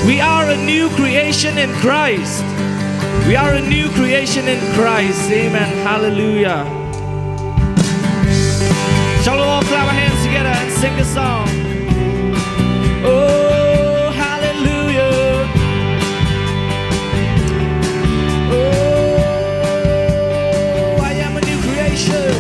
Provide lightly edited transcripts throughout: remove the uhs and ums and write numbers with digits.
We are a new creation in Christ. We are a new creation in Christ. Amen. Hallelujah. Shall we all clap our hands together and sing a song? Oh, hallelujah. Oh, I am a new creation.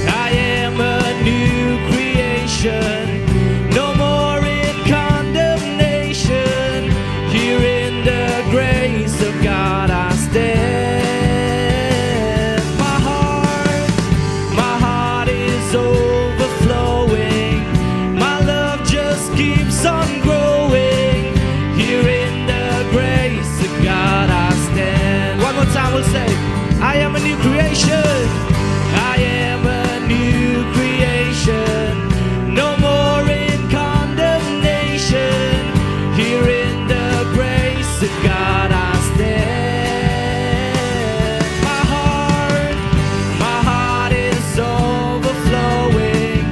I am a new creation. No more in condemnation. Here in the grace of God I stand. My heart is overflowing. My love just keeps on growing. Here in the grace of God I stand. One more time we'll say, I am a new creation. I am a new creation. No more in condemnation. Here in the grace of God I stand. My heart is overflowing.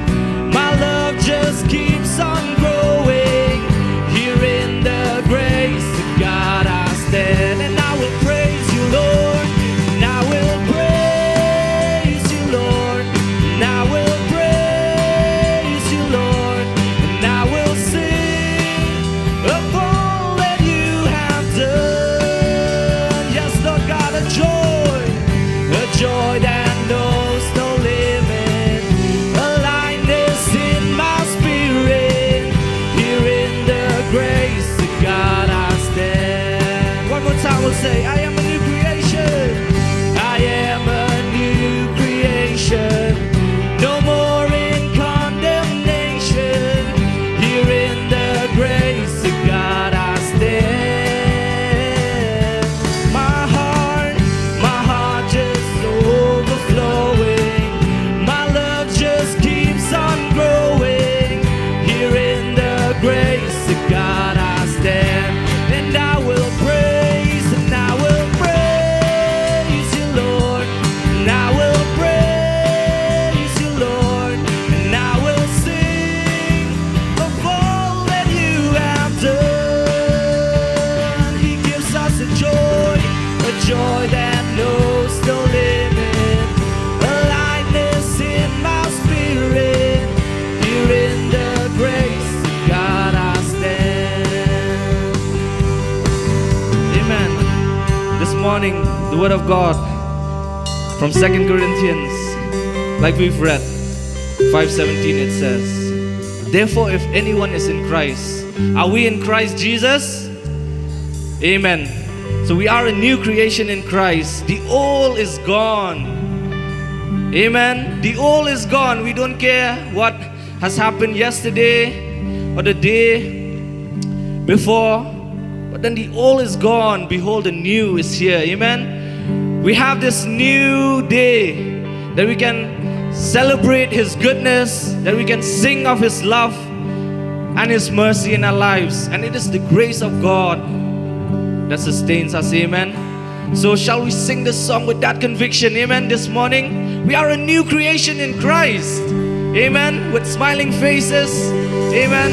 My love just keeps on growing. Here in the grace of God I stand. And I will praise you, Lord. And I will praise you, Lord. And I will praise you, Lord. And I will sing of all that you have done. Yes, Lord God, a joy that knows no limit, a lightness in my spirit. Here in the grace of God I stand. One more time we'll say, I am a new creation. I am a new creation. No more in condemnation. Here in the grace of God I stand. My heart just overflowing. My love just keeps on growing. Here in the grace of God I stand. And I will praise you, Lord. And I will praise you, Lord. And I will sing of all that you have done. He gives us a joy that knows no limit, a lightness in my spirit. Here in the grace of God I stand. Amen. This morning, the word of God from 2 Corinthians, like we've read, 5:17 it says, therefore if anyone is in Christ, are we in Christ Jesus? Amen. So we are a new creation in Christ. The old is gone. Amen. The old is gone. We don't care what has happened yesterday or the day before. But then the old is gone. Behold, the new is here. Amen. We have this new day that we can celebrate His goodness, that we can sing of His love and His mercy in our lives. And it is the grace of God that sustains us. Amen. So shall we sing this song with that conviction? Amen. This morning, we are a new creation in Christ. Amen. With smiling faces. Amen.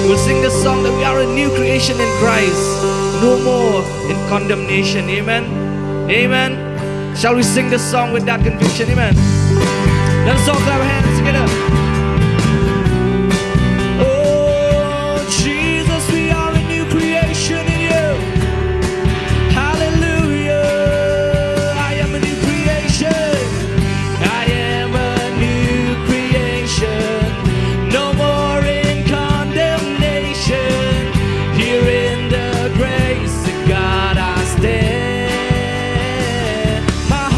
We'll sing this song that we are a new creation in Christ. No more in condemnation. Amen. Amen. Shall we sing this song with that conviction? Amen. Let us all clap our hands together. Oh, Jesus, we are a new creation in you. Hallelujah. I am a new creation. I am a new creation. No more in condemnation. Here in the grace of God I stand. My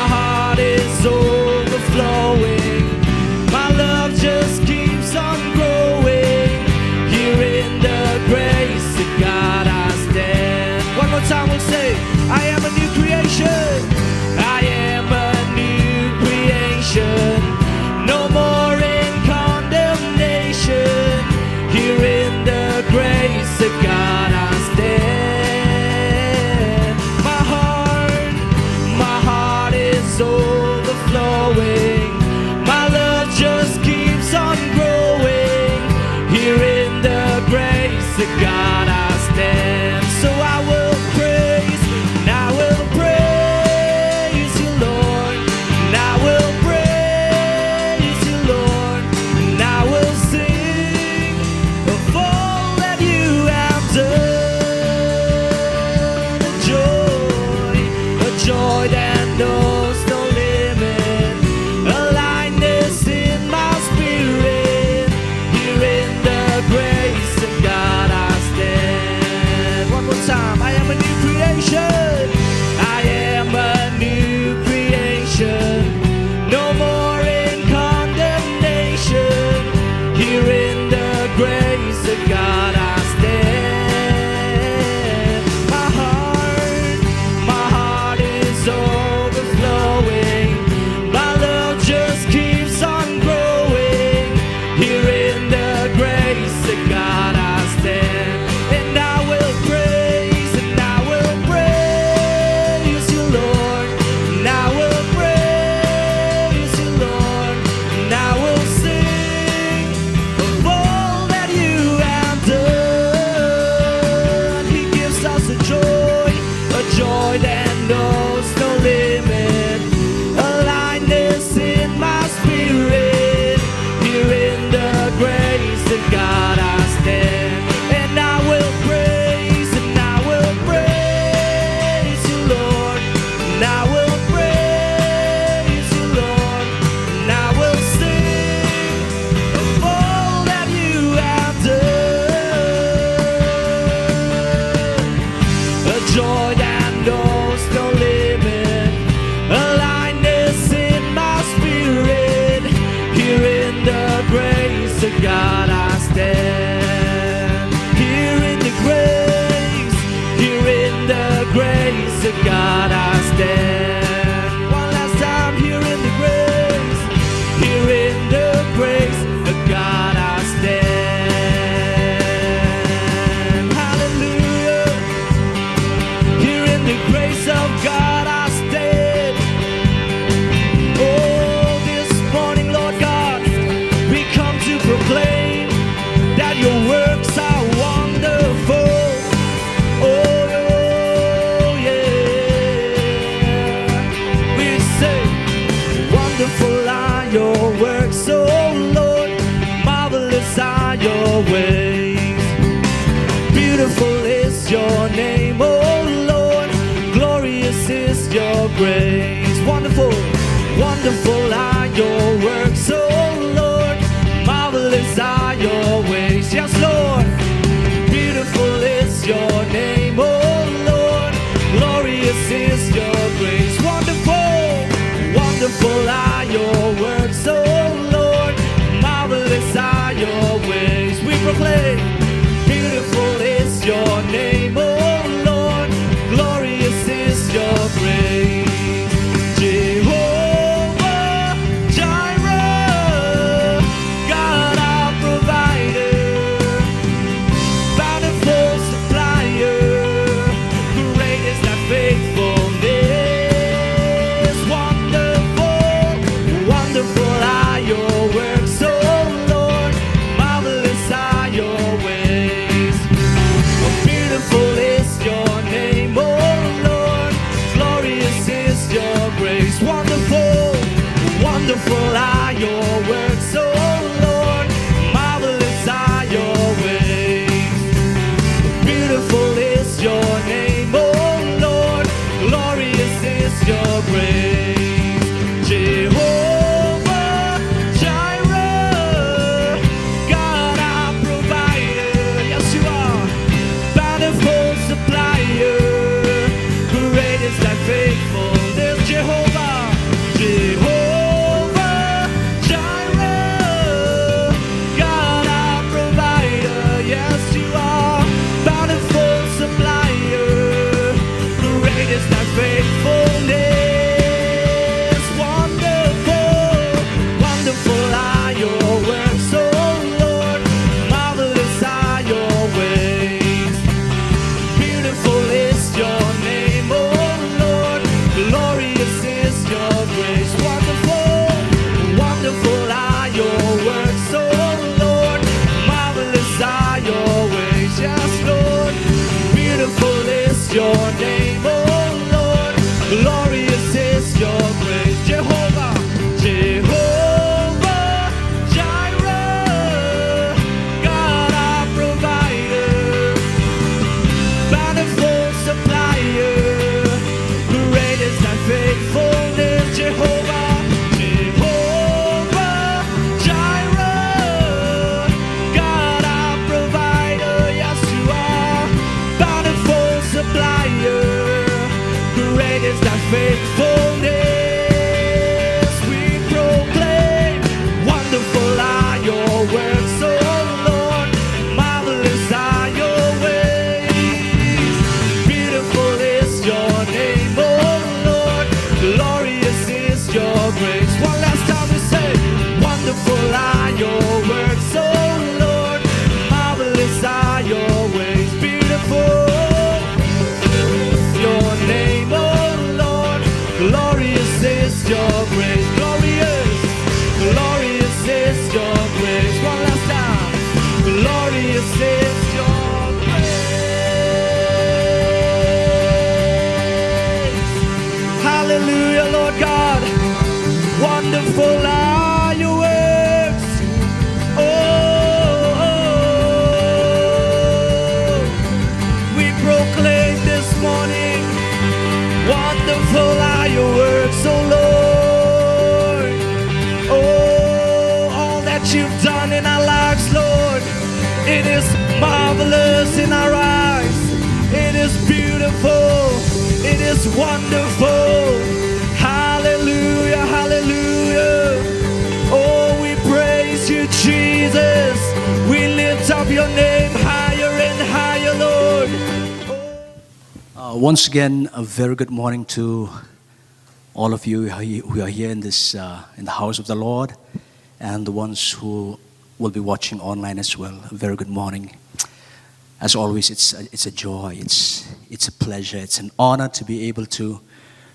heart is overflowing. Wonderful are your works, O Lord. Marvelous are your ways. Beautiful is your name, O Lord. Glorious is your grace. Wonderful, wonderful are your works, O Lord. Marvelous are your ways. Yes, Lord. Beautiful is your name, O Lord. Glorious is your grace. Wonderful, wonderful are your works, O Lord. Marvelous are your ways. We proclaim, beautiful is your name, O Lord. Glorious is your grace. Jehovah Jireh, God our provider, bountiful supplier, great is thy faithfulness. Wonderful, wonderful are your works, O Lord. Marvelous are your ways. Beautiful is your name, O Lord. Glorious is your grace. Wonderful, wonderful are your works, O Lord. Marvelous are your ways. Beautiful is your name, O Lord. Glorious is your grace. Jehovah Jireh, God our provider. Yes, you are. Bountiful supplier, great is thy faithfulness. Jehovah, Jehovah Jireh, God our provider. Yes, you are. Bountiful supplier, great is thy faithfulness. Wonderful, wonderful are your works, O Lord. Marvelous are your ways. Beautiful is your name, O Lord. Glorious is your grace. Wonderful, wonderful are your works, O Lord. Marvelous are your ways. Yes, Lord. Beautiful is your name, O Lord. Glorious is your grace. Jehovah, Jehovah Jireh, God our provider, bountiful supplier, great is thy faithfulness. Jehovah, Jehovah Jireh, God our provider. Yes, you are. Bountiful supplier, great is thy faithfulness. We proclaim, wonderful are your works, O Lord. Marvelous are your ways. Beautiful is your name, O Lord. Glorious is your grace. One last time we say, wonderful are your works, O Lord. Marvelous are your ways. Beautiful your name, O Lord. Glorious is your grace. Glorious, glorious is your grace. One last time. Glorious is your grace. Hallelujah, Lord God. Wonderful are your works. Oh, we proclaim this morning, wonderful are your works, O Lord. Oh, all that you've done in our lives, Lord, it is marvelous in our eyes. It is beautiful. It is wonderful. Hallelujah, hallelujah. Oh, we praise you, Jesus. We lift up your name higher and higher, Lord. Once again, a very good morning to all of you who are here in this in the house of the Lord, and the ones who will be watching online as well. A very good morning. As always, it's a joy. It's a pleasure. It's an honor to be able to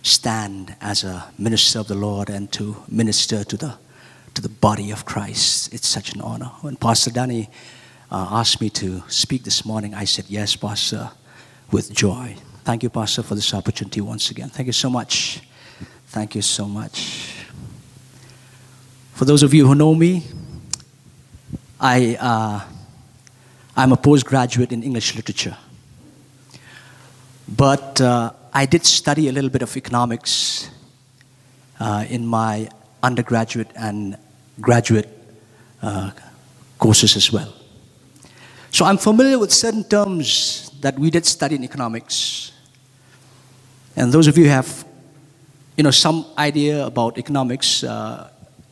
stand as a minister of the Lord and to minister to the body of Christ. It's such an honor. When Pastor Danny asked me to speak this morning, I said yes, Pastor, with joy. Thank you, Pastor, for this opportunity once again. Thank you so much. Thank you so much. For those of you who know me, I'm a postgraduate in English literature. But I did study a little bit of economics in my undergraduate and graduate courses as well. So I'm familiar with certain terms that we did study in economics. And those of you who have, some idea about economics,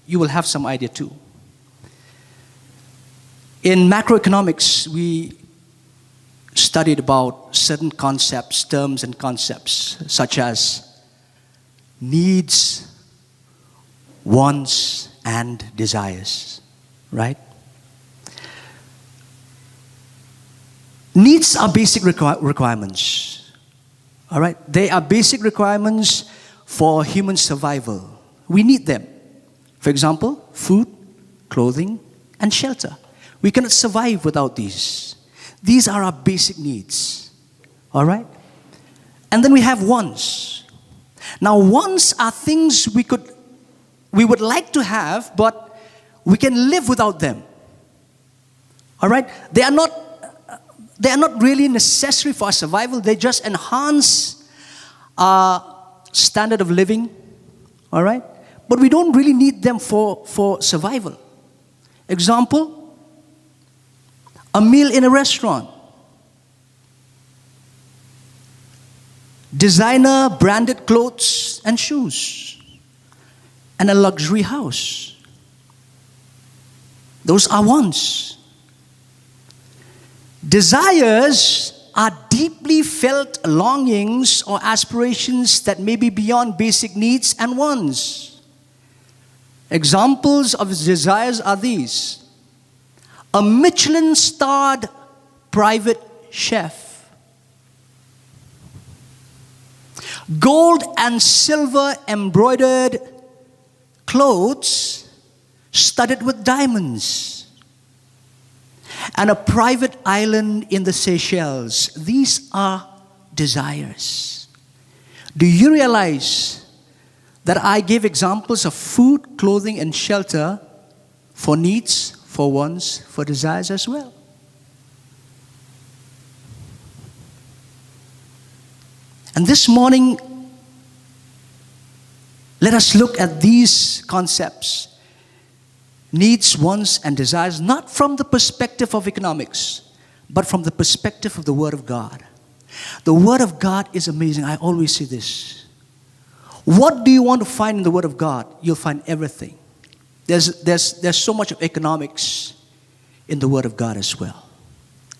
you will have some idea too. In macroeconomics, we studied about certain concepts, terms and concepts, such as needs, wants, and desires, right? Needs are basic requirements, all right? They are basic requirements for human survival. We need them. For example, food, clothing, and shelter. We cannot survive without these. These are our basic needs, all right? And then we have wants. Now, wants are things we would like to have, but we can live without them, all right? They are not really necessary for our survival. They just enhance our standard of living, all right? But we don't really need them for survival. Example, a meal in a restaurant, designer branded clothes and shoes, and a luxury house. Those are wants. Desires are deeply felt longings or aspirations that may be beyond basic needs and wants. Examples of desires are these: a Michelin-starred private chef, gold and silver embroidered clothes studded with diamonds, and a private island in the Seychelles. These are desires. Do you realize that I gave examples of food, clothing, and shelter for needs, for wants, for desires as well? And this morning, let us look at these concepts: needs, wants, and desires, not from the perspective of economics, but from the perspective of the Word of God. The Word of God is amazing. I always say this. What do you want to find in the Word of God? You'll find everything. There's so much of economics in the Word of God as well.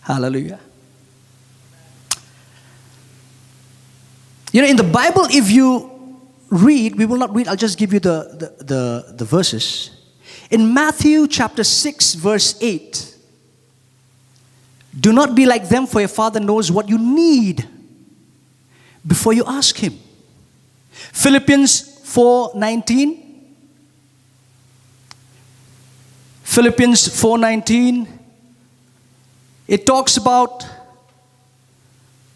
Hallelujah. In the Bible, if you read, we will not read, I'll just give you the verses. In Matthew chapter 6, verse 8, do not be like them, for your Father knows what you need before you ask Him. Philippians 4:19. Philippians 4:19. It talks about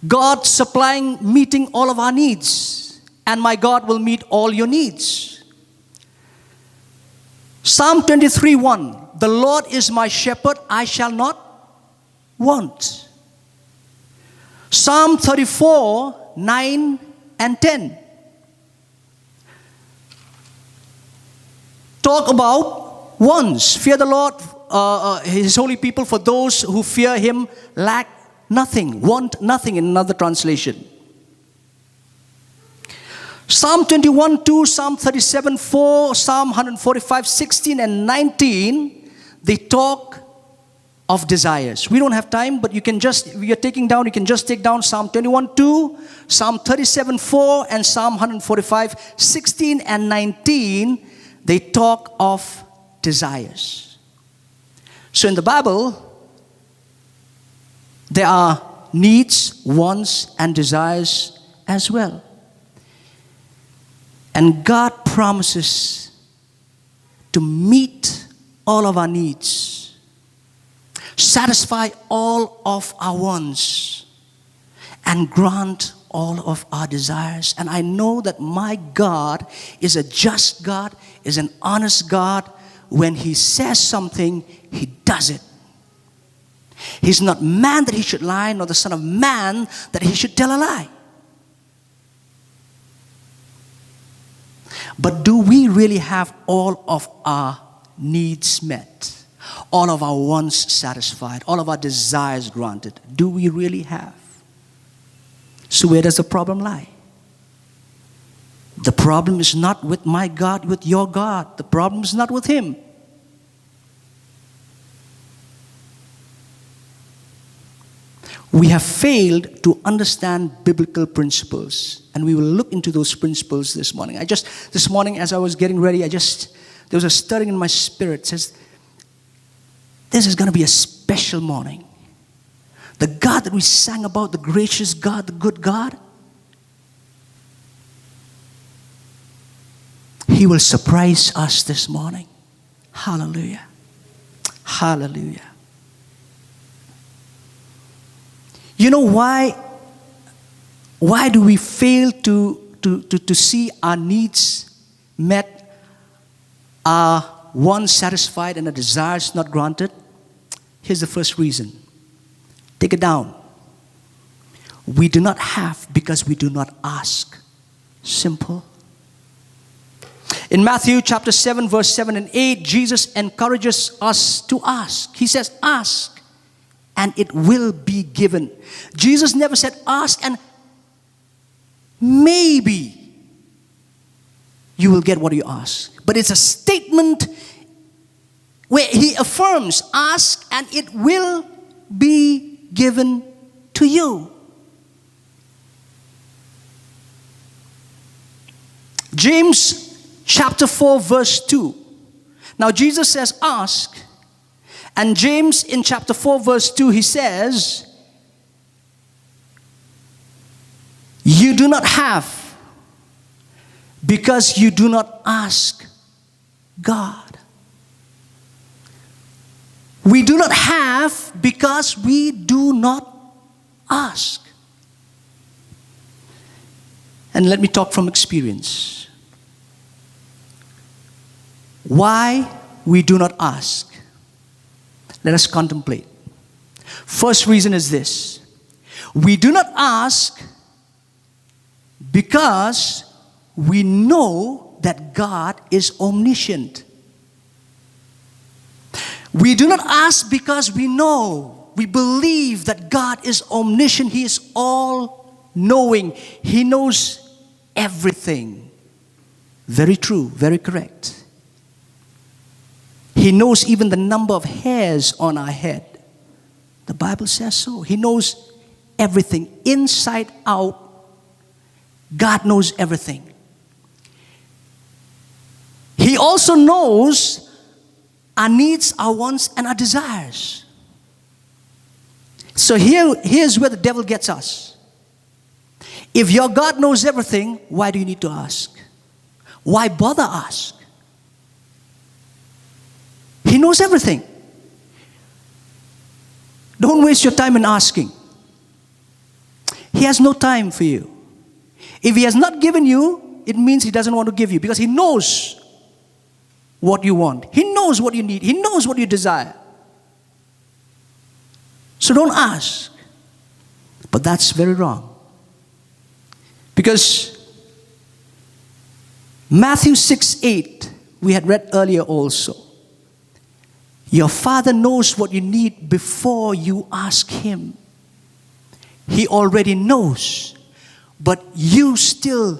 God supplying, meeting all of our needs. And my God will meet all your needs. Psalm 23:1. The Lord is my shepherd, I shall not want. Psalm 34:9 and 10. Talk about wants. Fear the Lord, His holy people, for those who fear Him lack nothing, want nothing in another translation. Psalm 21:2, Psalm 37:4, Psalm 145:16 and 19, they talk of desires. We don't have time, but you can just, if you're taking down, you can just take down Psalm 21:2, Psalm 37:4, and Psalm 145:16 and 19. They talk of desires. So in the Bible, there are needs, wants, and desires as well. And God promises to meet all of our needs, satisfy all of our wants, and grant all of our desires. And I know that my God is a just God, is an honest God, when he says something, he does it. He's not man that he should lie, nor the son of man that he should tell a lie. But do we really have all of our needs met? All of our wants satisfied? All of our desires granted? Do we really have? So where does the problem lie? The problem is not with my God, with your God. The problem is not with him. We have failed to understand biblical principles, and we will look into those principles this morning. This morning as I was getting ready, there was a stirring in my spirit. It says, this is going to be a special morning. The God that we sang about, the gracious God, the good God, he will surprise us this morning. Hallelujah. Hallelujah. You know why do we fail to see our needs met, our wants satisfied, and our desires not granted? Here's the first reason. Take it down. We do not have because we do not ask. Simple. In Matthew chapter 7, verse 7 and 8, Jesus encourages us to ask. He says, ask, and it will be given. Jesus never said, ask and maybe you will get what you ask. But it's a statement where he affirms, ask and it will be given to you. James chapter 4, verse 2. Now Jesus says, ask. And James in chapter 4 verse 2, he says, you do not have because you do not ask God. We do not have because we do not ask. And let me talk from experience. Why we do not ask? Let us contemplate. First reason is this. We do not ask because we know that God is omniscient. We do not ask because we believe that God is omniscient. He is all-knowing. He knows everything. Very true, very correct. He knows even the number of hairs on our head. The Bible says so. He knows everything, inside out. God knows everything. He also knows our needs, our wants, and our desires. So here's where the devil gets us. If your God knows everything, why do you need to ask? Why bother ask? He knows everything. Don't waste your time in asking. He has no time for you. If he has not given you, it means he doesn't want to give you, because he knows what you want. He knows what you need. He knows what you desire. So don't ask. But that's very wrong. Because Matthew 6:8, we had read earlier also. Your Father knows what you need before you ask him. He already knows. But you still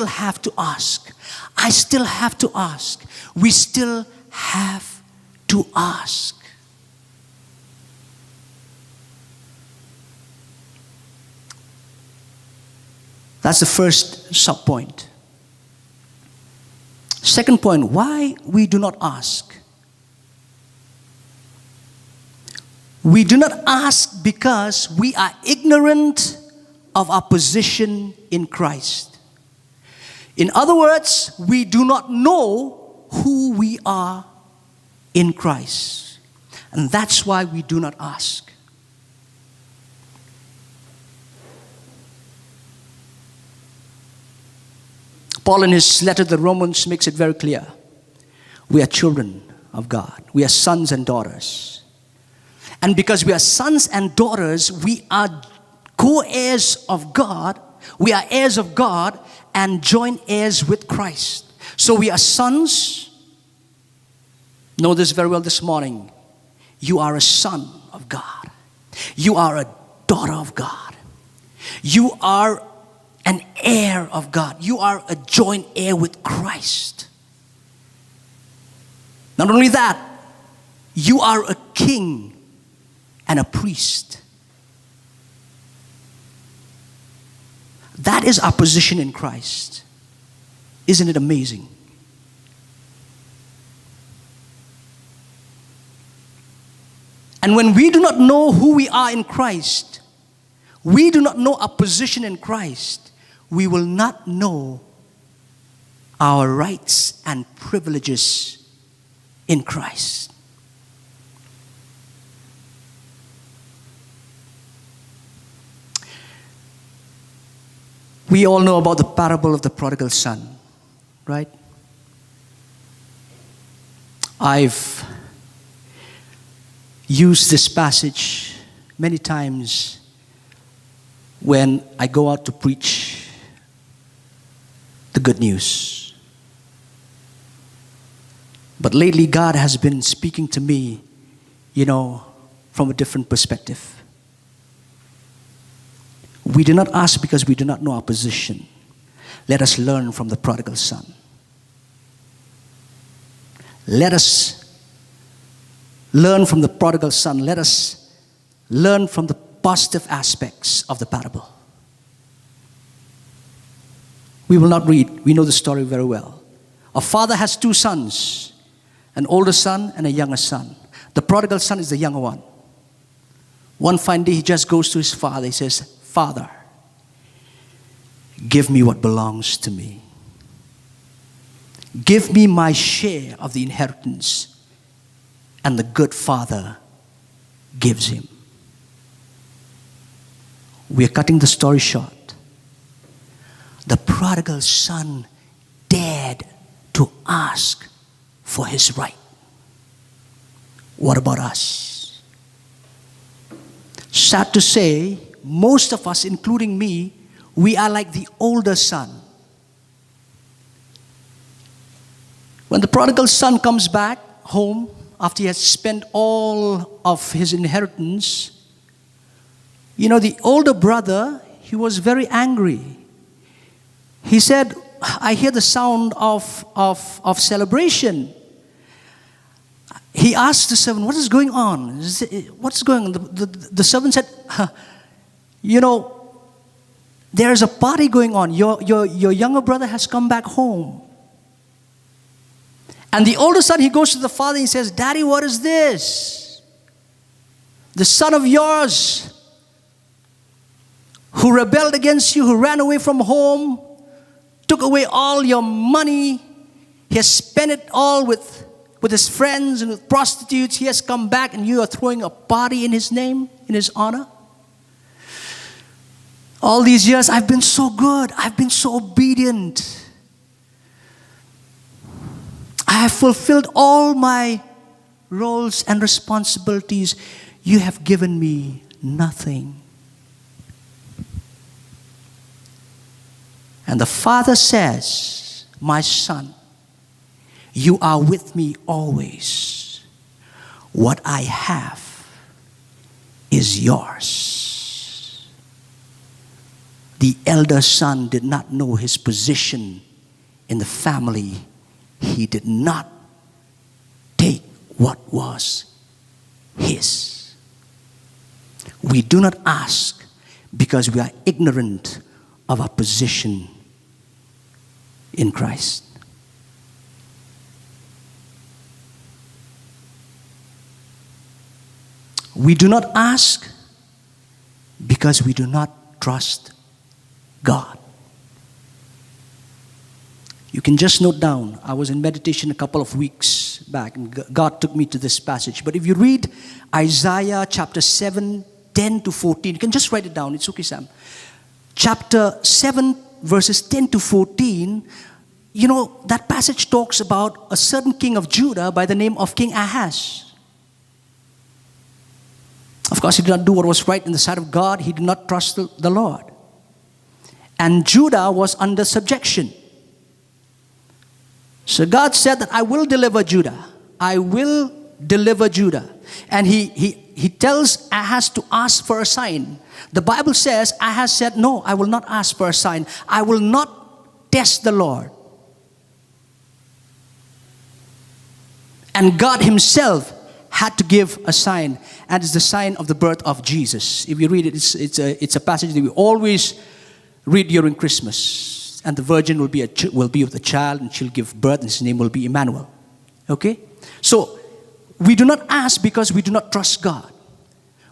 have to ask. I still have to ask. We still have to ask. That's the first sub-point. Second point, why we do not ask. We do not ask because we are ignorant of our position in Christ. In other words, we do not know who we are in Christ. And that's why we do not ask. Paul in his letter to the Romans makes it very clear. We are children of God. We are sons and daughters. And because we are sons and daughters, we are co-heirs of God. We are heirs of God and joint heirs with Christ. So we are sons. Know this very well this morning. You are a son of God. You are a daughter of God. You are an heir of God. You are a joint heir with Christ. Not only that, you are a king and a priest. That is our position in Christ. Isn't it amazing? And when we do not know who we are in Christ, we do not know our position in Christ, we will not know our rights and privileges in Christ. We all know about the parable of the prodigal son, right? I've used this passage many times when I go out to preach the good news. But lately, God has been speaking to me, from a different perspective. We do not ask because we do not know our position. Let us learn from the prodigal son. Let us learn from the prodigal son. Let us learn from the positive aspects of the parable. We will not read. We know the story very well. A father has two sons, an older son and a younger son. The prodigal son is the younger one. One fine day, he just goes to his father. He says, "Father, give me what belongs to me. Give me my share of the inheritance." And the good father gives him. We are cutting the story short. The prodigal son dared to ask for his right. What about us? Sad to say, most of us, including me, we are like the older son. When the prodigal son comes back home after he has spent all of his inheritance, the older brother, he was very angry. He said, "I hear the sound of celebration." He asked the servant, "What is going on? What's going on?" The servant said, "There's a party going on. Your younger brother has come back home." And the older son, he goes to the father and he says, "Daddy, what is this? The son of yours who rebelled against you, who ran away from home, took away all your money. He has spent it all with his friends and with prostitutes. He has come back and you are throwing a party in his name, in his honor. All these years I've been so good. I've been so obedient. I have fulfilled all my roles and responsibilities. You have given me nothing." And the father says, "My son, you are with me always. What I have is yours." The elder son did not know his position in the family. He did not take what was his. We do not ask because we are ignorant of our position in Christ. We do not ask because we do not trust God. You can just note down, I was in meditation a couple of weeks back and God took me to this passage. But if you read Isaiah chapter 7, 10 to 14, you can just write it down. It's okay, Sam. Chapter 7, verses 10 to 14, you know, that passage talks about a certain king of Judah by the name of King Ahaz. Of course, he did not do what was right in the sight of God. He did not trust the Lord. And Judah was under subjection. So God said that I will deliver Judah. I will deliver Judah. And he tells Ahaz to ask for a sign. The Bible says Ahaz said, no, I will not ask for a sign. I will not test the Lord. And God himself had to give a sign, and it's the sign of the birth of Jesus. If you read it, it's a passage that we always read during Christmas. And the virgin will be with a child, and she'll give birth, and his name will be Emmanuel. Okay? So, we do not ask because we do not trust God.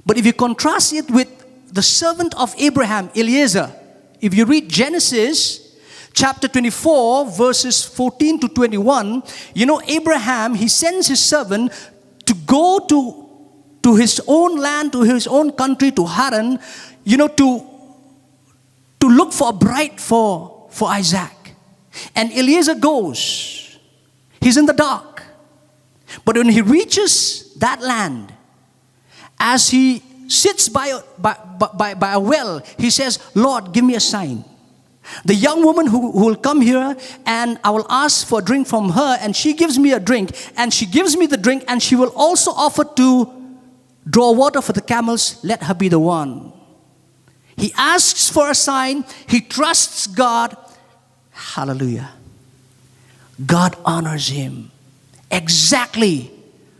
But if you contrast it with the servant of Abraham, Eliezer, if you read Genesis chapter 24, verses 14 to 21, you know, Abraham, he sends his servant to go to his own land, to his own country, to Haran, you know, to look for a bride for Isaac. And Eliezer goes. He's in the dark. But when he reaches that land, as he sits by a well, he says, Lord, give me a sign. The young woman who will come here, and I will ask for a drink from her, and she gives me a drink, and she gives me the drink, and she will also offer to draw water for the camels. Let her be the one. He asks for a sign. He trusts God. Hallelujah. God honors him. Exactly.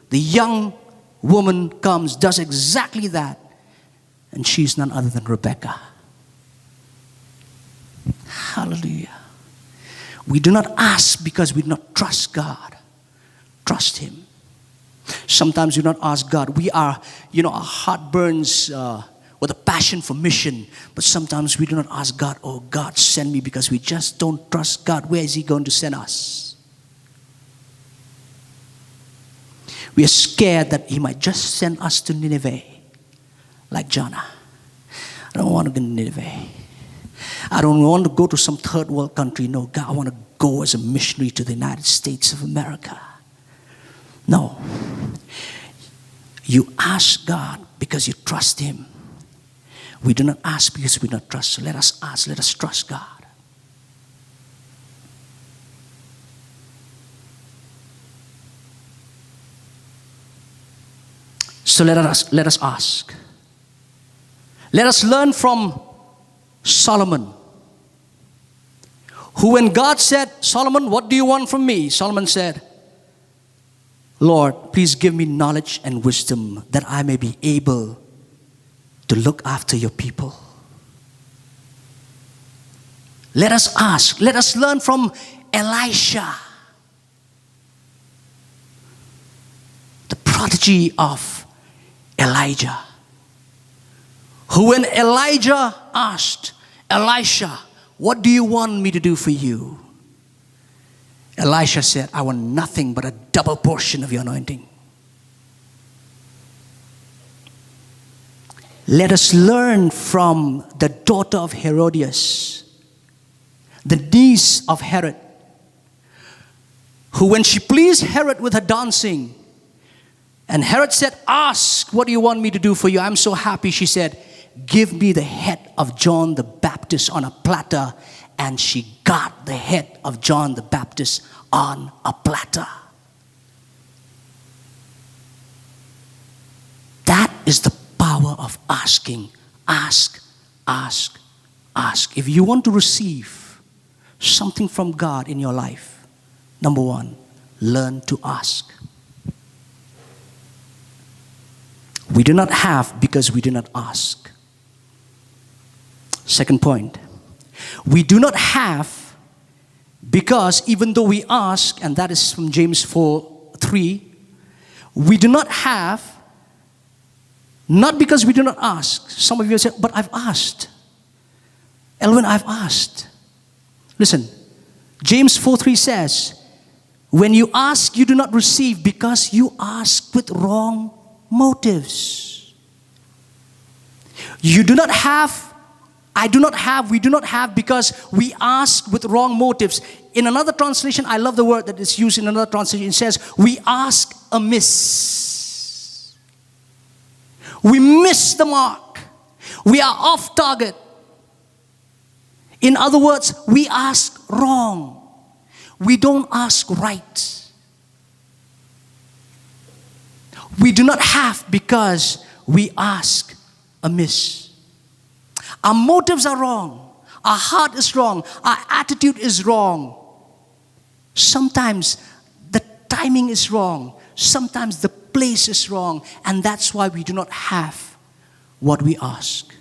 The young woman comes, does exactly that. And she's none other than Rebecca. Hallelujah. We do not ask because we do not trust God. Trust him. Sometimes we do not ask God. We are, you know, our heart burns with a passion for mission. But sometimes we do not ask God, oh God, send me, because we just don't trust God. Where is he going to send us? We are scared that he might just send us to Nineveh, like Jonah. I don't want to go to Nineveh. I don't want to go to some third world country. No, God, I want to go as a missionary to the United States of America. No. You ask God because you trust him. We do not ask because we do not trust. So let us ask, let us trust God. So let us ask. Let us learn from Solomon, who, when God said, Solomon, what do you want from me? Solomon said, Lord, please give me knowledge and wisdom that I may be able to look after your people. Let us ask. Let us learn from Elisha, the prodigy of Elijah, who, when Elijah asked Elisha, what do you want me to do for you? Elisha said, I want nothing but a double portion of your anointing. Let us learn from the daughter of Herodias, the niece of Herod, who, when she pleased Herod with her dancing, and Herod said, ask, what do you want me to do for you? I'm so happy. She said, give me the head of John the Baptist on a platter. And she got the head of John the Baptist on a platter. That is the power of asking. Ask, ask, ask. If you want to receive something from God in your life, number one, learn to ask. We do not have because we do not ask. Second point, we do not have because even though we ask, and that is from James 4:3, we do not have not because we do not ask. Some of you say, but I've asked. Elvin, I've asked. Listen, James 4:3 says, when you ask, you do not receive because you ask with wrong motives. You do not have We do not have because we ask with wrong motives. In another translation, I love the word that is used in another translation. It says, we ask amiss. We miss the mark. We are off target. In other words, we ask wrong. We don't ask right. We do not have because we ask amiss. Our motives are wrong. Our heart is wrong. Our attitude is wrong. Sometimes the timing is wrong. Sometimes the place is wrong. And that's why we do not have what we ask.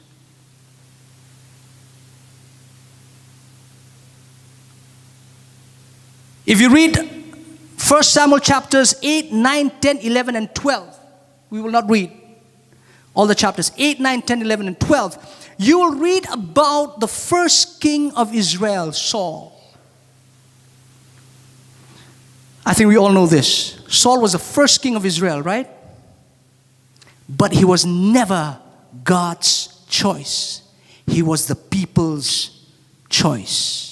If you read 1 Samuel chapters 8, 9, 10, 11, and 12, we will not read all the chapters, 8, 9, 10, 11, and 12. You will read about the first king of Israel, Saul. I think we all know this. Saul was the first king of Israel, right? But he was never God's choice. He was the people's choice.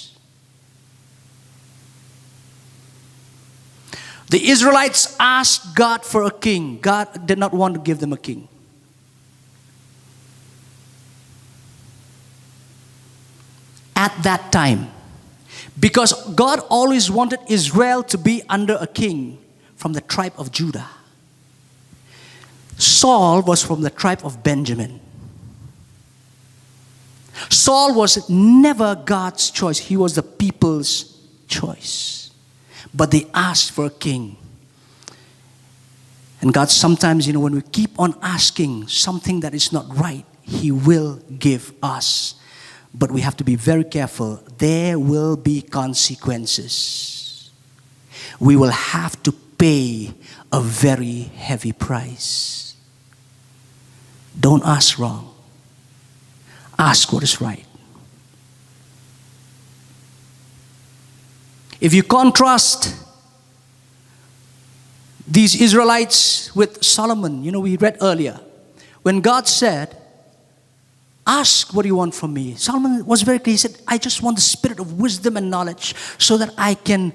The Israelites asked God for a king. God did not want to give them a king. At that time, because God always wanted Israel to be under a king from the tribe of Judah. Saul was from the tribe of Benjamin. Saul was never God's choice. He was the people's choice. But they asked for a king. And God sometimes, when we keep on asking something that is not right, He will give us. But we have to be very careful. There will be consequences. We will have to pay a very heavy price. Don't ask wrong. Ask what is right. If you contrast these Israelites with Solomon, we read earlier, when God said, ask what you want from me. Solomon was very clear. He said, I just want the spirit of wisdom and knowledge so that I can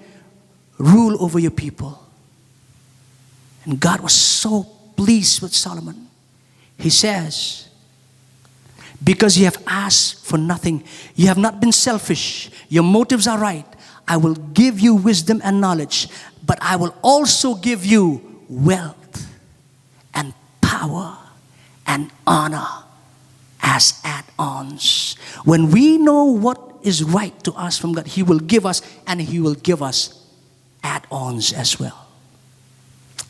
rule over your people. And God was so pleased with Solomon. He says, because you have asked for nothing, you have not been selfish, your motives are right, I will give you wisdom and knowledge, but I will also give you wealth and power and honor as add-ons. When we know what is right to ask from God, He will give us, and He will give us add-ons as well.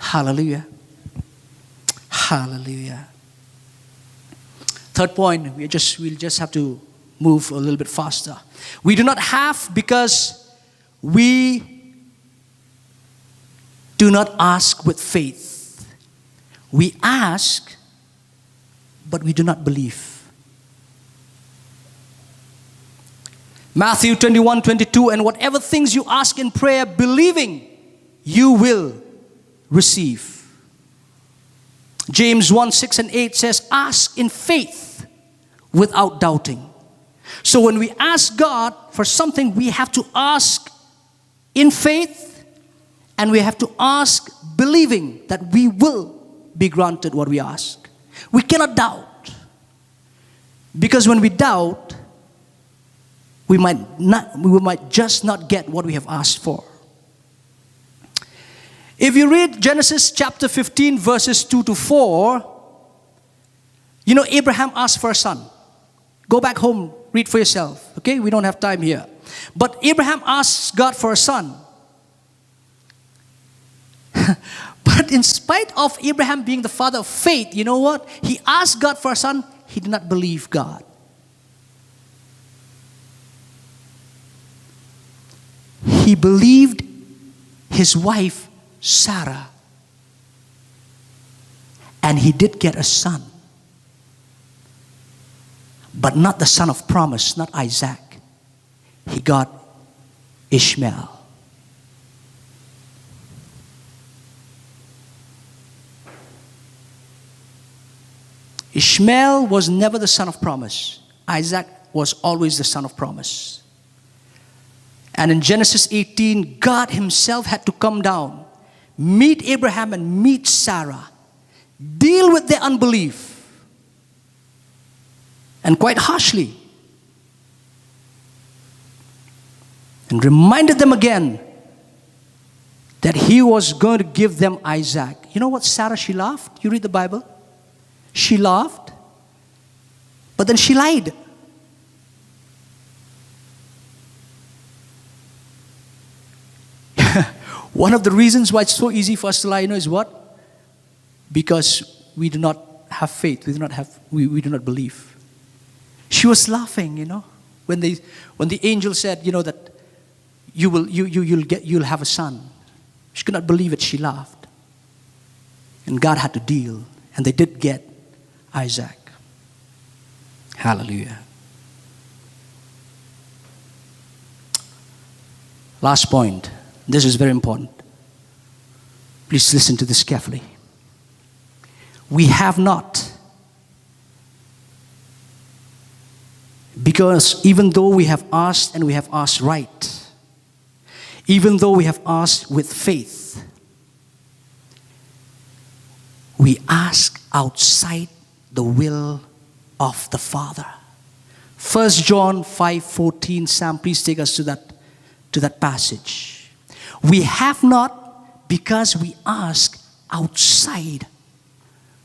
Hallelujah. Hallelujah. Third point, we'll just have to move a little bit faster. We do not have because we do not ask with faith. We ask, but we do not believe. Matthew 21:22, and whatever things you ask in prayer, believing, you will receive. James 1:6 and 8 says, ask in faith without doubting. So when we ask God for something, we have to ask in faith, and we have to ask believing that we will be granted what we ask. We cannot doubt. Because when we doubt, we might just not get what we have asked for. If you read Genesis chapter 15 verses 2 to 4, Abraham asked for a son. Go back home, read for yourself. Okay, we don't have time here. But Abraham asks God for a son. But in spite of Abraham being the father of faith, you know what? He asked God for a son. He did not believe God. He believed his wife, Sarah. And he did get a son. But not the son of promise, not Isaac. He got Ishmael. Ishmael was never the son of promise. Isaac was always the son of promise. And in Genesis 18, God himself had to come down, meet Abraham and meet Sarah, deal with their unbelief, and quite harshly, and reminded them again that he was going to give them Isaac. You know what, Sarah, she laughed. You read the Bible. She laughed, but then she lied. One of the reasons why it's so easy for us to lie, you know, is what? Because we do not have faith. We do not believe. She was laughing, you know, when the angel said, you know, that you'll have a son. She could not believe it. She laughed. And God had to deal. And they did get Isaac. Hallelujah. Last point. This is very important. Please listen to this carefully. We have not. Because even though we have asked and we have asked right, even though we have asked with faith, we ask outside the will of the Father. 1 John 5:14, Sam, please take us to that passage. We have not because we ask outside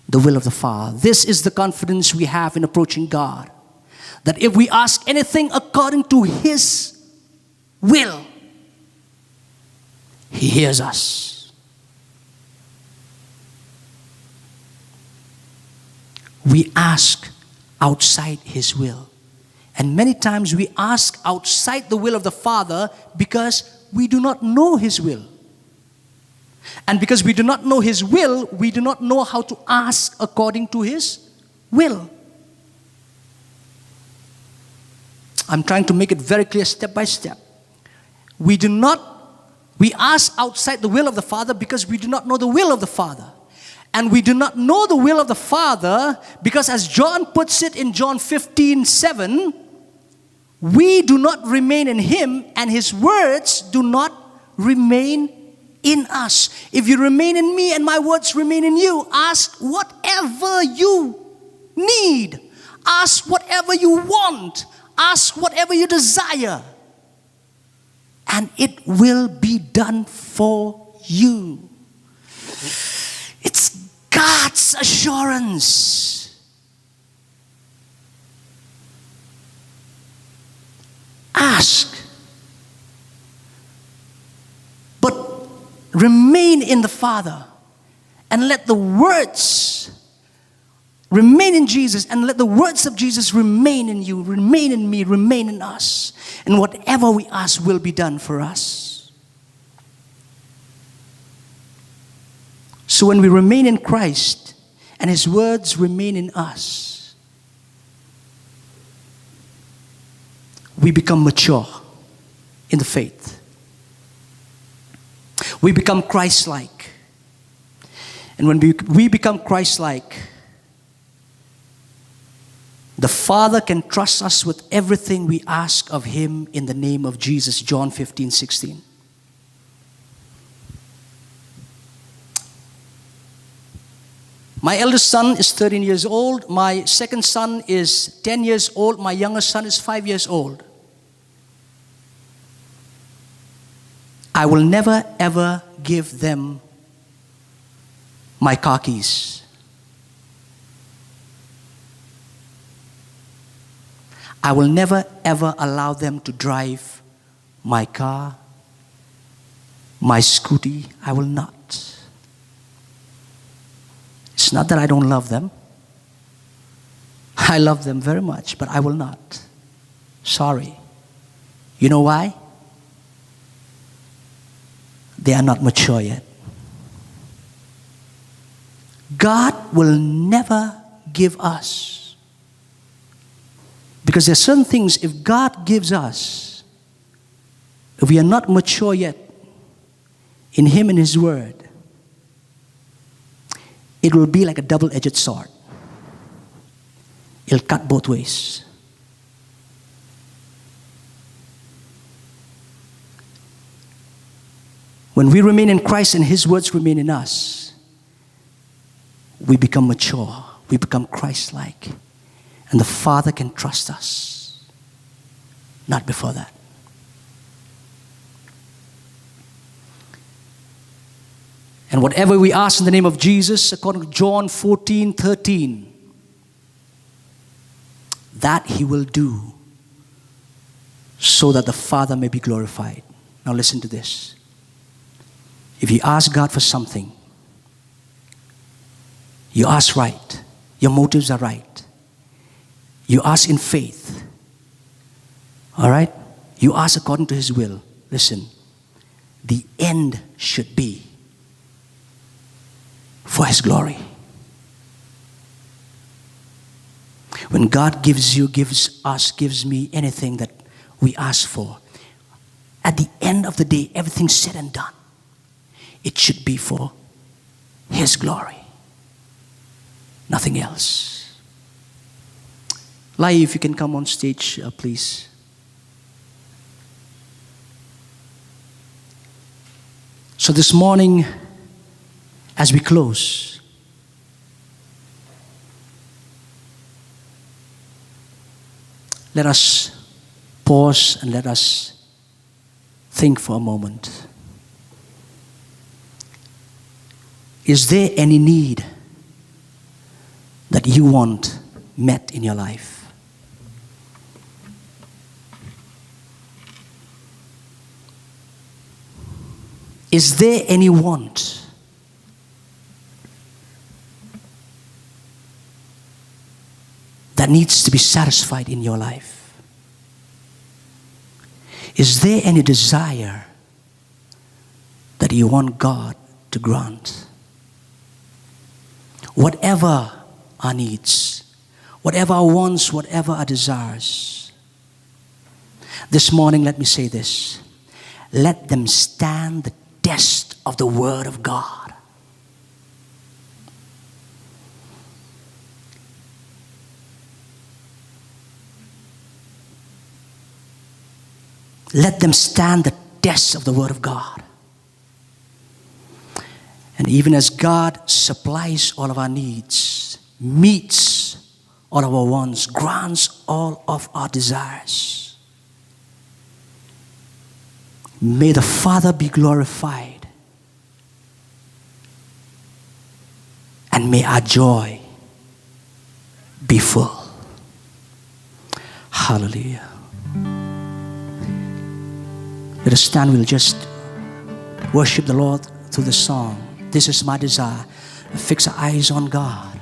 the will of the Father. This is the confidence we have in approaching God. That if we ask anything according to His will, He hears us. We ask outside His will. And many times we ask outside the will of the Father because we do not know His will. And because we do not know His will, we do not know how to ask according to His will. I'm trying to make it very clear step by step. We ask outside the will of the Father because we do not know the will of the Father. And we do not know the will of the Father because, as John puts it in John 15:7, we do not remain in Him and His words do not remain in us. If you remain in me and my words remain in you, ask whatever you need. Ask whatever you want. Ask whatever you desire. And it will be done for you. It's God's assurance. Ask. But remain in the Father. And let the words remain in Jesus. And let the words of Jesus remain in you, remain in me, remain in us. And whatever we ask will be done for us. So when we remain in Christ and His words remain in us, we become mature in the faith. We become Christ-like. And when we become Christ-like, the Father can trust us with everything we ask of Him in the name of Jesus. John 15:16. My eldest son is 13 years old. My second son is 10 years old. My youngest son is 5 years old. I will never ever give them my car keys. I will never ever allow them to drive my car, my scooty. I will not. It's not that I don't love them. I love them very much, but I will not. Sorry. You know why? They are not mature yet. God will never give us. Because there are certain things, if God gives us, if we are not mature yet in Him and His Word, it will be like a double-edged sword. It'll cut both ways. When we remain in Christ and His words remain in us, we become mature, we become Christ-like, and the Father can trust us. Not before that. And whatever we ask in the name of Jesus, according to John 14:13, that He will do so that the Father may be glorified. Now listen to this. If you ask God for something, you ask right, your motives are right, you ask in faith, all right? You ask according to His will. Listen, the end should be for His glory. When God gives you, gives us, gives me anything that we ask for, at the end of the day, everything's said and done, it should be for His glory. Nothing else. Lai, if you can come on stage, please. So this morning, as we close, let us pause and let us think for a moment. Is there any need that you want met in your life? Is there any want that needs to be satisfied in your life? Is there any desire that you want God to grant? Whatever our needs, whatever our wants, whatever our desires. This morning, let me say this. Let them stand the test of the Word of God. Let them stand the test of the Word of God. And even as God supplies all of our needs, meets all of our wants, grants all of our desires, may the Father be glorified, and may our joy be full. Hallelujah. Let us stand, we'll just worship the Lord through the song. This is my desire. Fix our eyes on God.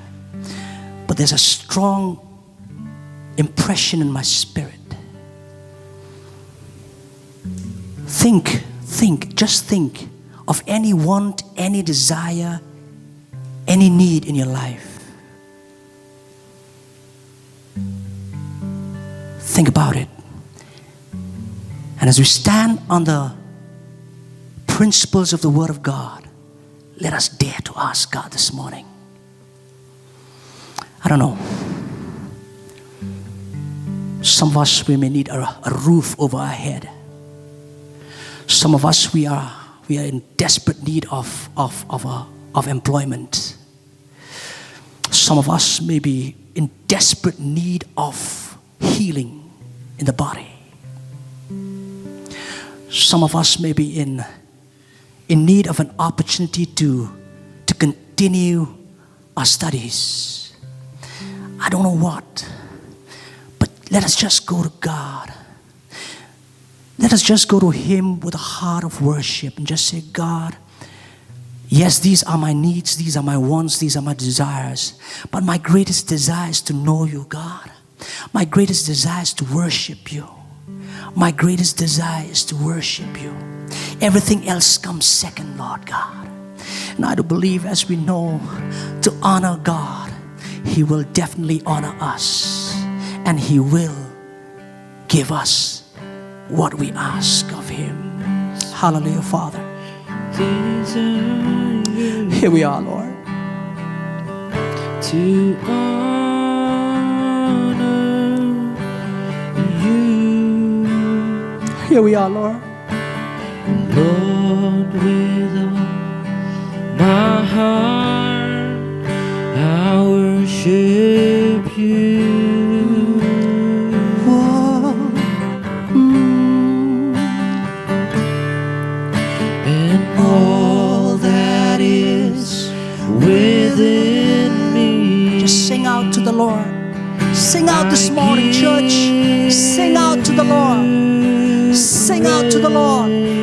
But there's a strong impression in my spirit. Just think of any want, any desire, any need in your life. Think about it. And as we stand on the principles of the Word of God, let us dare to ask God this morning. I don't know. Some of us, we may need a roof over our head. Some of us, we are in desperate need of employment. Some of us may be in desperate need of healing in the body. Some of us may be in need of an opportunity to continue our studies. I don't know what, but let us just go to God. Let us just go to Him with a heart of worship and just say, God, yes, these are my needs, these are my wants, these are my desires, but my greatest desire is to know you, God. My greatest desire is to worship you. My greatest desire is to worship you. Everything else comes second, Lord God. And I do believe, as we know, to honor God, He will definitely honor us. And He will give us what we ask of Him. Hallelujah, Father. Here we are, Lord. To honor you. Here we are, Lord. Lord, with all my heart, I worship you. Whoa. And all that is within me, Just sing out to the Lord. Sing out this morning, church. Sing out to the Lord. Sing out to the Lord.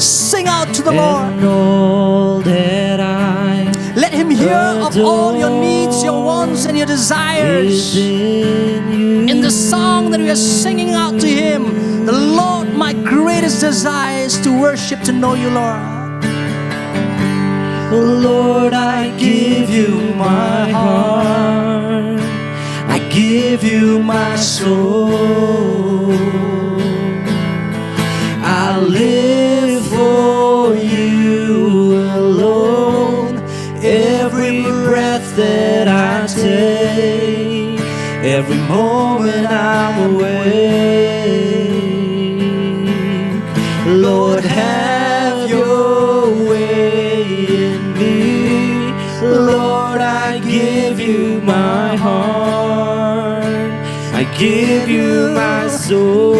Sing out to the Lord. and all that I Let Him hear of all your needs, your wants, and your is desires. in you. In the song that we are singing out to Him, the Lord, my greatest desire is to worship, to know you, Lord. Oh Lord, I give you my heart, I give you my soul. I live for you alone. Every breath that I take, every moment I'm awake, Lord, have your way in me. Lord, I give you my heart, I give you my soul.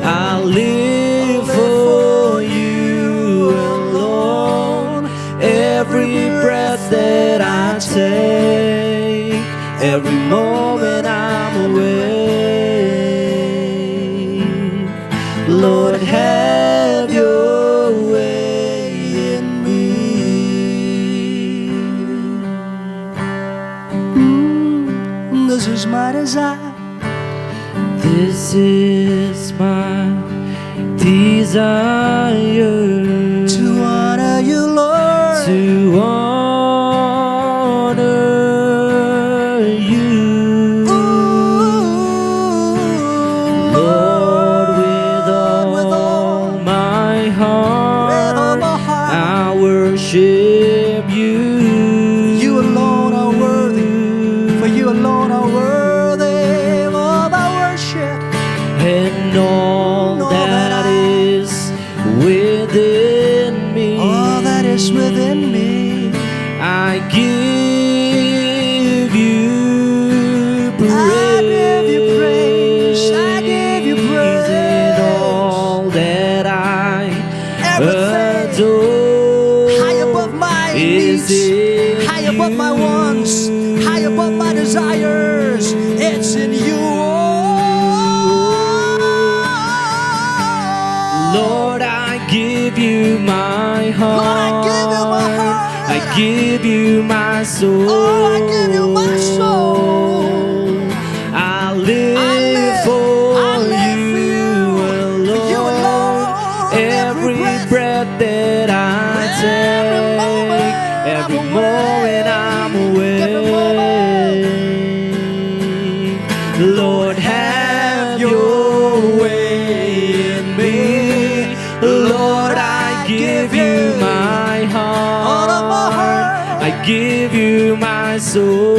I live for you alone. Every breath that I take, every moment I'm awake, Lord, have your way in me. This is my desire. This is my desire, To honor you, Lord. to honor you, Lord, with all my heart, I worship you. You alone are worthy. For you alone are worthy of all my worship. And all that is within me, All that is within me, I give you praise. I give you praise. I give you praise. And all that I Everything adore high above my is needs, in high above my you. wants, high above my desires. It's in you. Lord, I give you my heart. Lord, I give you my heart. I give you my soul. Oh, I give you my soul. I live for you alone. Every breath that I take, every moment I'm awake, Lord, have your way in me. Lord, I give you my All of my heart. heart, I give you my soul.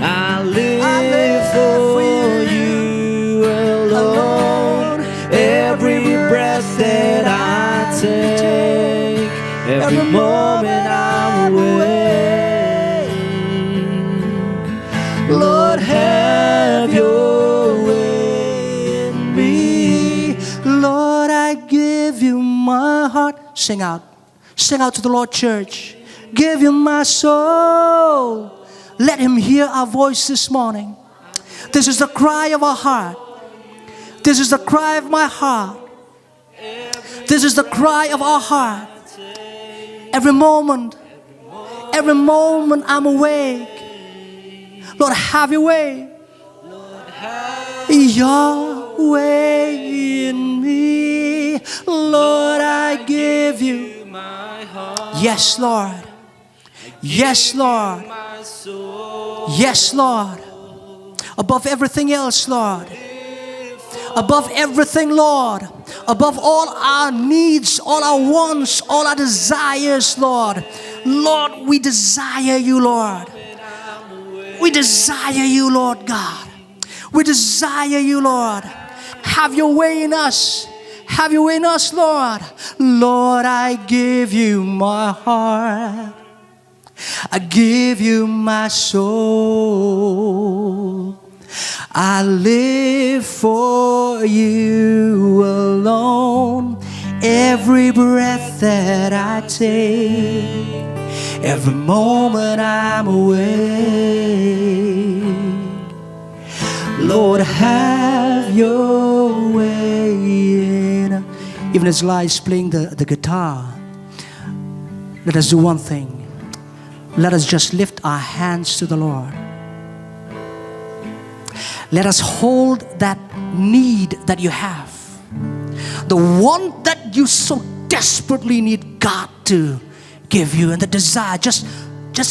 I live for you alone. Every breath that I take, every moment I'm awake, Lord, have your way in me. Lord, I give you my heart. Sing out. Sing out to the Lord, church. Give you my soul. Let Him hear our voice this morning. This is the cry of our heart. This is the cry of my heart. This is the cry of our heart. Every moment I'm awake. Lord, have your way. Your way in me. Lord, I give you my heart, yes, Lord. Yes, Lord. my soul. Yes, Lord. Above everything else, Lord. Above everything, Lord. Above all our needs, all our wants, all our desires, Lord. Lord, we desire you, Lord. We desire you, Lord God. We desire you, Lord. Have your way in us. Have your way in us, Lord. Lord, I give you my heart. I give you my soul. I live for you alone. Every breath that I take, every moment I'm awake. Lord, have your way in. Even as Lai is playing the guitar, let us do one thing. Let us just lift our hands to the Lord. Let us hold that need that you have, the one that you so desperately need God to give you, and the desire. Just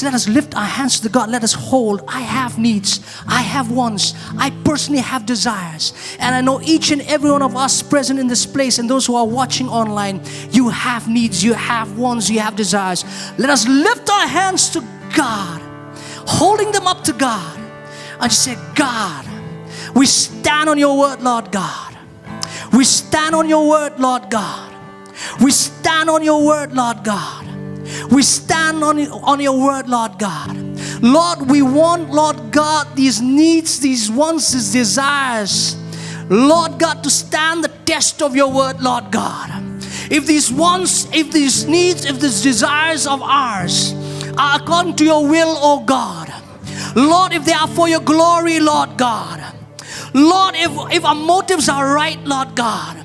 let us lift our hands to God. Let us hold. I have needs. I have wants. I personally have desires. And I know each and every one of us present in this place and those who are watching online, you have needs, you have wants, you have desires. Let us lift our hands to God, holding them up to God, and just say, God, we stand on your word, Lord God. We stand on your word, Lord God. We stand on your word, Lord God. We stand on your word, Lord God. Lord, we want, Lord God, these needs, these wants, these desires, Lord God, to stand the test of your word, Lord God. If these wants, if these needs, if these desires of ours are according to your will, oh God, Lord, if they are for your glory, Lord God, Lord, if our motives are right, Lord God,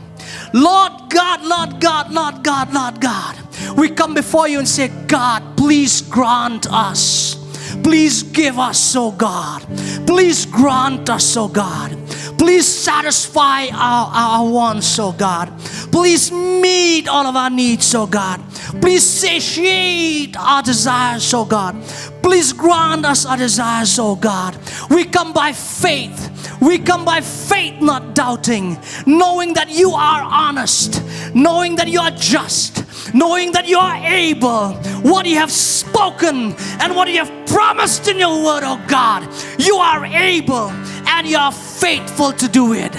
Lord God, Lord God, Lord God, Lord God, we come before you and say, God, please grant us. Please give us, oh God. Please grant us, oh God. Please satisfy our wants, oh God. Please meet all of our needs, oh God. Please satiate our desires, oh God. Please grant us our desires, oh God. We come by faith. We come by faith, not doubting, knowing that you are honest, knowing that you are just, knowing that you are able. What you have spoken and what you have promised in your word, oh God, you are able and you are faithful to do it.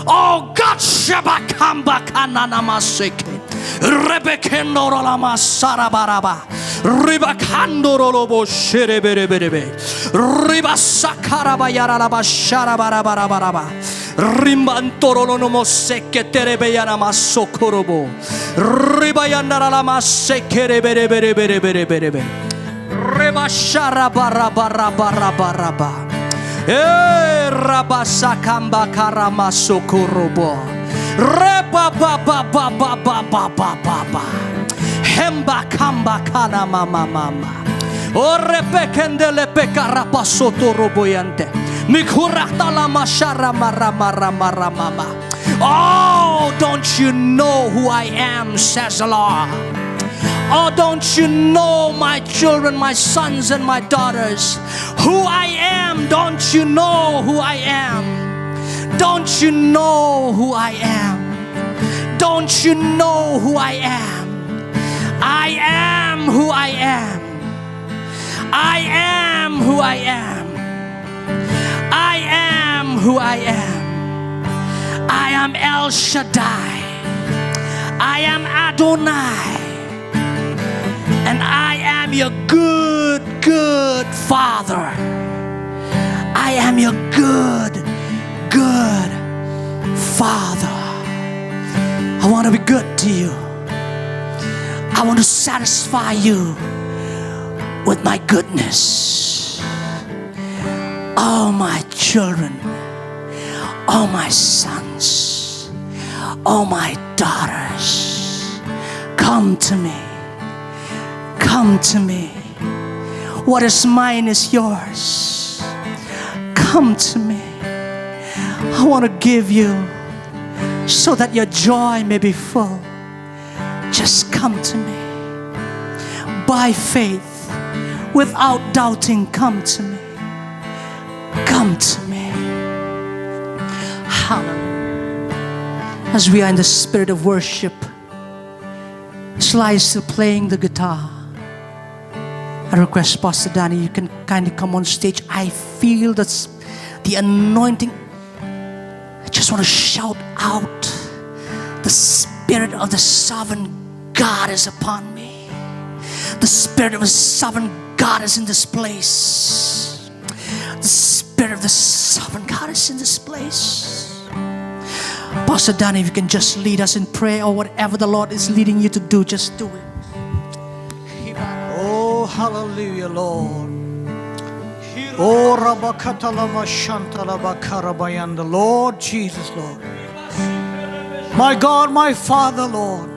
Oh God, Shabakamba Kananamaseke, Rebekendorolama Sarabaraba, Ribakandorolobo Shereberebe, Ribasakaraba Yaraba Sharabarabaraba, Rimbantorolomo Seke Terebeyanama Sokorobo, Ribayandarama Sekereberebe, Rebasharabarabarabarabaraba, Rabasakamba Karama Sokorobo, Rebabababababababa, Hemba Kamba Kana Mama Mama, O Repekendele Pekarapa Soto Roboyante, Mikuratala Mashara Mara Mama. Oh, don't you know who I am, says the Lord? Oh, don't you know, my children, my sons and my daughters, who I am? Don't you know who I am? Don't you know who I am? Don't you know who I am? I am who I am. I am who I am. I am who I am. I am El Shaddai. I am Adonai. And I am your good, good Father. I am your good, good Father. I want to be good to you. I want to satisfy you with my goodness. Oh, my children. Oh, my sons. Oh, my daughters. Come to me. Come to me. What is mine is yours. Come to me. I want to give you so that your joy may be full. Just come to me. By faith, without doubting, come to me. Come to me. Hallelujah. As we are in the spirit of worship, Sly is still playing the guitar. I request Pastor Danny, you can kindly come on stage. I feel that's the anointing just want to shout out, the Spirit of the sovereign God is upon me. The Spirit of the sovereign God is in this place. The Spirit of the sovereign God is in this place. Pastor Danny, if you can just lead us in prayer, or whatever the Lord is leading you to do, just do it. Oh, hallelujah, Lord. Oh, Rabakatalama Shantalaba Karabayanda, Lord Jesus, Lord. My God, my Father, Lord,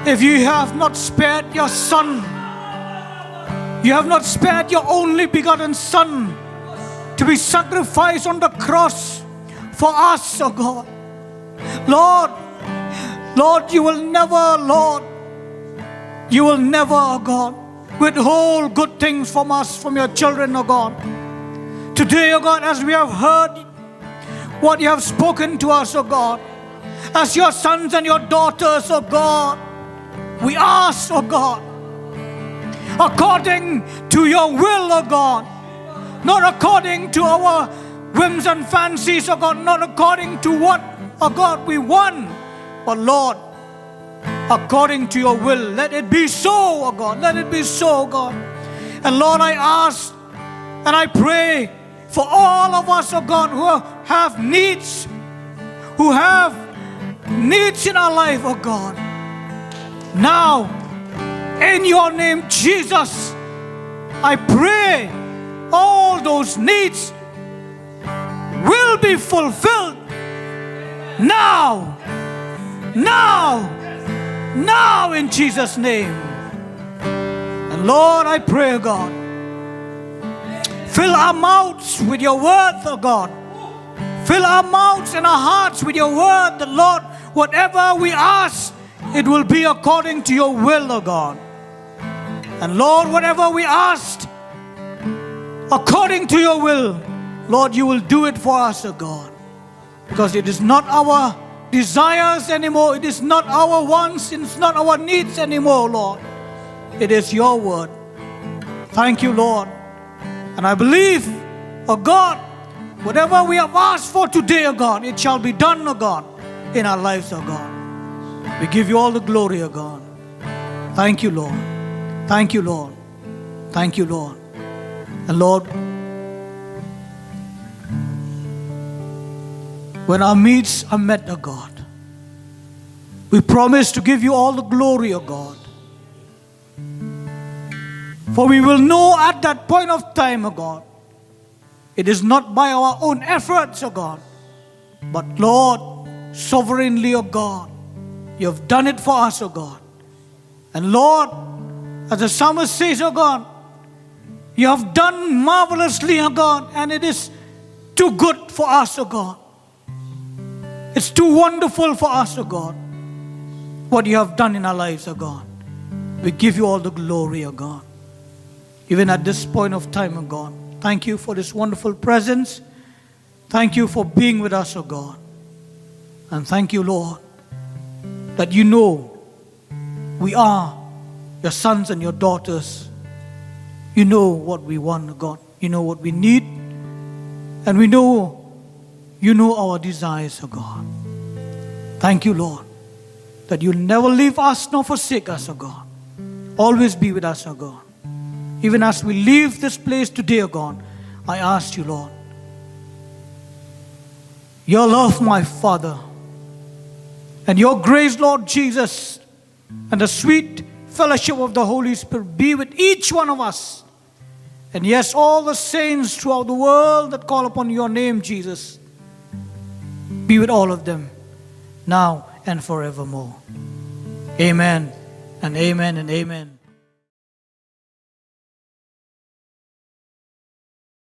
if you have not spared your Son, you have not spared your only begotten Son to be sacrificed on the cross for us, oh God. Lord, you will never, oh God, withhold good things from us, from your children, oh God. Today, oh God, as we have heard what you have spoken to us, oh God, as your sons and your daughters, oh God, we ask, oh God, according to your will, oh God, not according to our whims and fancies, oh God, not according to what, oh God, we want, but Lord, according to your will, let it be so, oh God, let it be so, oh God. And Lord, I ask and I pray for all of us, oh God, who have needs in our life, oh God. Now, in your name, Jesus, I pray all those needs will be fulfilled now, in Jesus' name. And Lord, I pray, God, fill our mouths with your word, oh God. Fill our mouths and our hearts with your word, that Lord, whatever we ask, it will be according to your will, oh God. And Lord, whatever we asked, according to your will, Lord, you will do it for us, oh God. Because it is not our desires anymore, it is not our wants, it's not our needs anymore, Lord. It is your word. Thank you, Lord. And I believe, oh God, whatever we have asked for today, oh God, it shall be done, oh God, in our lives, oh God. We give you all the glory, oh God. Thank you, Lord. Thank you, Lord. Thank you, Lord. And Lord, when our needs are met, oh God, we promise to give you all the glory, oh God. For we will know at that point of time, oh God, it is not by our own efforts, oh God, but Lord, sovereignly, oh God, you have done it for us, oh God. And Lord, as the psalmist says, oh God, you have done marvelously, oh God, and it is too good for us, oh God. It's too wonderful for us, oh God, what you have done in our lives, oh God. We give you all the glory, oh God. Even at this point of time, oh God, thank you for this wonderful presence. Thank you for being with us, oh God. And thank you, Lord, that you know we are your sons and your daughters. You know what we want, oh God. You know what we need. And we know you know our desires, oh God. Thank you, Lord, that you'll never leave us nor forsake us, oh God. Always be with us, oh God. Even as we leave this place today, oh God, I ask you, Lord, your love, my Father, and your grace, Lord Jesus, and the sweet fellowship of the Holy Spirit be with each one of us. And yes, all the saints throughout the world that call upon your name, Jesus, be with all of them, now and forevermore. Amen and amen and amen.